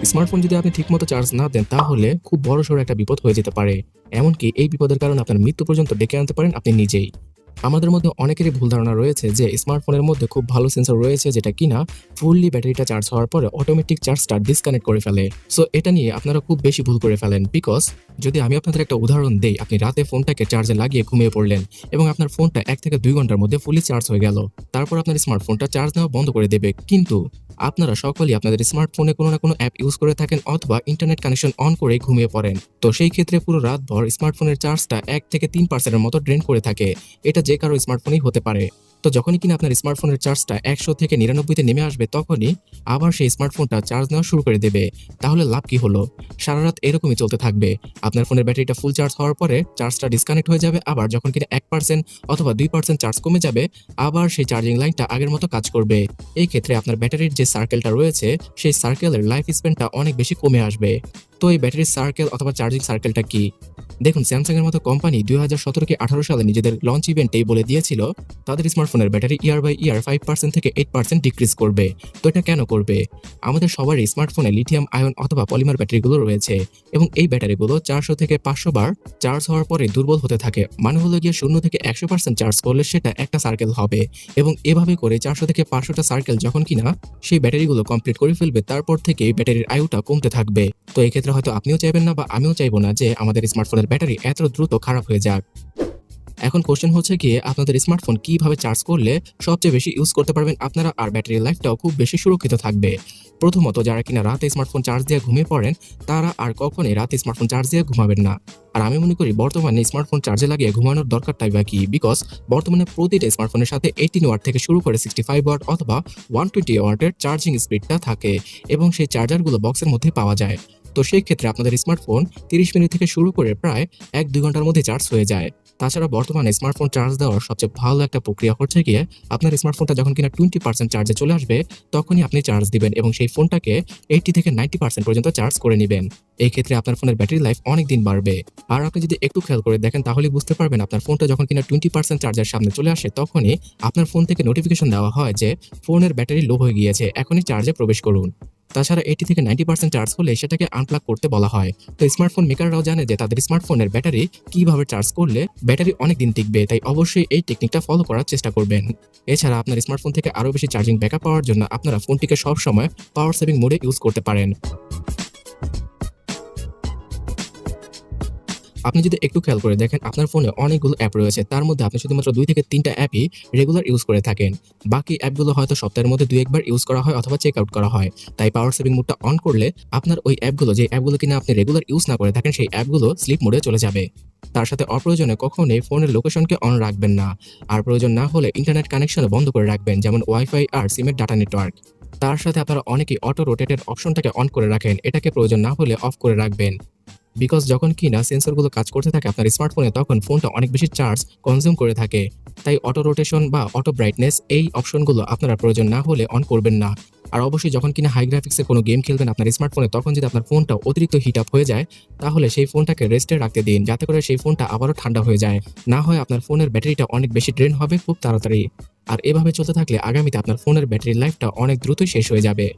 Smartphone যদি আপনি ঠিকমতো চার্জ না দেন তাহলে খুব বড়সড় একটা বিপদ হয়ে যেতে পারে। এমনকি এই বিপদের কারণে আপনার মৃত্যু পর্যন্ত ডেকে আনতে পারেন আপনি নিজেই। আমাদের মধ্যে অনেকেরই ভুল ধারণা রয়েছে যে স্মার্টফোনের মধ্যে খুব ভালো সেন্সর রয়েছে যেটা কিনা ফুললি ব্যাটারিটা চার্জ হওয়ার পরে অটোমেটিক চার্জটা ডিসকানেক্ট করে ফেলে। সো এটা নিয়ে আপনারা খুব বেশি ভুল করে ফেলেন। বিকজ যদি আমি আপনাদের একটা উদাহরণ দেই, আপনি রাতে ফোনটাকে চার্জে লাগিয়ে ঘুমিয়ে পড়লেন এবং আপনার ফোনটা 1 থেকে 2 ঘন্টার মধ্যে ফুলি চার্জ হয়ে গেল। তারপর আপনার স্মার্টফোনটা চার্জ নেওয়া বন্ধ করে দেবে। কিন্তু আপনারা সকলেই আপনাদের স্মার্টফোনে কোনো না কোনো অ্যাপ ইউজ করে থাকেন অথবা ইন্টারনেট কানেকশন অন করে ঘুমিয়ে পড়েন। তো সেই ক্ষেত্রে পুরো রাতভর স্মার্টফোনের চার্জটা 1 থেকে 3% এর মতো ড্রেন করে থাকে। এটা যে কারো স্মার্টফোনেই হতে পারে। তো যখনই কিনা আপনার স্মার্টফোনের চার্জটা 100 থেকে 99 তে নেমে আসবে তখনই আবার সেই স্মার্টফোনটা চার্জ নেওয়া শুরু করে দেবে। তাহলে লাভ কি হলো? সারা রাত এরকমই চলতে থাকবে। আপনার ফোনের ব্যাটারিটা ফুল চার্জ হওয়ার পরে চার্জটা ডিসকানেক্ট হয়ে যাবে। আবার যখন কিনা 1% অথবা 2% চার্জ কমে যাবে, আবার সেই চার্জিং লাইনটা আগের মতো কাজ করবে। এই ক্ষেত্রে আপনার ব্যাটারির যে সার্কেলটা রয়েছে, সেই সার্কেলের লাইফ স্প্যানটা অনেক বেশি কমে আসবে। তো এই ব্যাটারির সার্কেল অথবা চার্জিং সার্কেলটা কি? দেখুন, স্যামসাং এর মতো কোম্পানি 2017 কি 18 সালে নিজেদের লঞ্চ ইভেন্টেই বলে দিয়েছিল তাদের স্মার্টফোনের ব্যাটারি ইয়ার বাই ইয়ার 5% থেকে 8% ডিক্রিজ করবে। তো এটা কেন করবে? আমাদের সবারই স্মার্টফোনে লিথিয়াম আয়ন অথবা পলিমার ব্যাটারিগুলো রয়েছে এবং এই ব্যাটারিগুলো 400 থেকে 500 বার চার্জ হওয়ার পরে দুর্বল হতে থাকে। মানে হলো গিয়ে 0 থেকে 100% চার্জ করলে সেটা একটা সার্কেল হবে এবং এভাবে করে 400 থেকে 500টা সার্কেল যখন কিনা সেই ব্যাটারিগুলো কমপ্লিট করে ফেলবে, তারপর থেকে ব্যাটারির আয়ুটা কমতে থাকবে। তো এই ক্ষেত্রে হয়তো আপনিও চাইবেন না বা আমিও চাইবো না যে আমাদের স্মার্টফোনের ব্যাটারি এত দ্রুত খারাপ হয়ে যাক। এখন কোশ্চেন হচ্ছে গিয়ে আপনাদের স্মার্টফোন কিভাবে চার্জ করলে সবচেয়ে বেশি ইউজ করতে পারবেন আপনারা আর ব্যাটারি লাইফটাও খুব বেশি সুরক্ষিত থাকবে। প্রথমত, যারা কিনা রাতে স্মার্টফোন চার্জ দিয়ে ঘুমিয়ে পড়েন তারা আর কখনোই রাতে স্মার্টফোন চার্জ দিয়ে ঘুমাবেন না। আর আমি মনে করি বর্তমানে স্মার্টফোন চার্জে লাগিয়ে ঘুমানোর দরকারটাই বা কি? বিকজ বর্তমানে প্রতিটা স্মার্টফোনের সাথে 18 ওয়াট থেকে শুরু করে 65 ওয়াট অথবা 120 ওয়াটের চার্জিং স্পিডটা থাকে এবং সেই চার্জারগুলো বক্সের মধ্যে পাওয়া যায়। তো সেই ক্ষেত্রে আপনাদের স্মার্টফোন 30 মিনিট থেকে শুরু করে প্রায় 1-2 ঘন্টার মধ্যে চার্জ হয়ে যায়। তাছাড়া বর্তমানে স্মার্টফোন চার্জ দেওয়ার সবচেয়ে ভালো একটা প্রক্রিয়া হচ্ছে গিয়ে আপনার স্মার্টফোনটা যখন কিনা 20% চার্জে চলে আসবে তখনই আপনি চার্জ দিবেন এবং সেই ফোনটাকে 80 থেকে 90% পর্যন্ত চার্জ করে নিবেন। এই ক্ষেত্রে আপনার ফোনের ব্যাটারি লাইফ অনেক দিন বাড়বে। আর আপনি যদি একটু খেয়াল করে দেখেন তাহলে বুঝতে পারবেন আপনার ফোনটা যখন কিনা 20% চার্জের সামনে চলে আসে তখনই আপনার ফোন থেকে নোটিফিকেশন দেওয়া হয় যে ফোনের ব্যাটারি লো হয়ে গিয়েছে, এখনই চার্জে প্রবেশ করুন। তাছাড়া 80 থেকে 90% চার্জ হলে সেটাকে আনপ্লাগ করতে বলা হয়। তো স্মার্টফোন মেকাররাও জানে যে তাদের স্মার্টফোনের ব্যাটারি কিভাবে চার্জ করলে ব্যাটারি অনেক দিন টিকবে, তাই অবশ্যই এই টেকনিকটা ফলো করার চেষ্টা করবেন। এছাড়া আপনার স্মার্টফোন থেকে আরো বেশি চার্জিং ব্যাকআপ পাওয়ার জন্য আপনারা ফোনটিকে সবসময় পাওয়ার সেভিং মোডে ইউজ করতে পারেন। আপনি যদি একটু খেয়াল করে দেখেন আপনার ফোনে অনেকগুলো অ্যাপ রয়েছে, তার মধ্যে আপনি শুধুমাত্র 2 থেকে 3টা অ্যাপই রেগুলার ইউজ করে থাকেন। বাকি অ্যাপগুলো হয়তো সপ্তাহের মধ্যে 2-1 বার ইউজ করা হয় অথবা চেক আউট করা হয়। তাই পাওয়ার সেভিং মোডটা অন করলে আপনার ওই অ্যাপগুলো, যে অ্যাপগুলো কিনা আপনি রেগুলার ইউজ না করে থাকেন, সেই অ্যাপগুলো স্লিপ মোডে চলে যাবে। তার সাথে অপ্রয়োজনে কখনোই ফোনের লোকেশনকে অন রাখবেন না। আর প্রয়োজন না হলে ইন্টারনেট কানেকশনও বন্ধ করে রাখবেন, যেমন ওয়াইফাই আর সিমের ডাটা নেটওয়ার্ক। তার সাথে আপনারা অনেকেই অটো রোটেটের অপশনটাকে অন করে রাখেন, এটাকে প্রয়োজন না হলে অফ করে রাখবেন। বিকজ যখন কিনা সেন্সরগুলো কাজ করতে থাকে আপনার স্মার্টফোনে তখন ফোনটা অনেক বেশি চার্জ কনজিউম করে থাকে। তাই অটো রোটেশন বা অটো ব্রাইটনেস এই অপশনগুলো আপনারা প্রয়োজন না হলে অন করবেন না। আর অবশ্যই যখন কিনা হাই গ্রাফিক্সে কোনো গেম খেলবেন আপনার স্মার্টফোনে তখন যদি আপনার ফোনটা অতিরিক্ত হিট আপ হয়ে যায় তাহলে সেই ফোনটাকে রেস্টে রাখতে দিন, যাতে করে সেই ফোনটা আবারও ঠান্ডা হয়ে যায়। না হয় আপনার ফোনের ব্যাটারিটা অনেক বেশি ড্রেন হবে খুব তাড়াতাড়ি। আর এভাবে চলতে থাকলে আগামীতে আপনার ফোনের ব্যাটারির লাইফটা অনেক দ্রুতই শেষ হয়ে যাবে।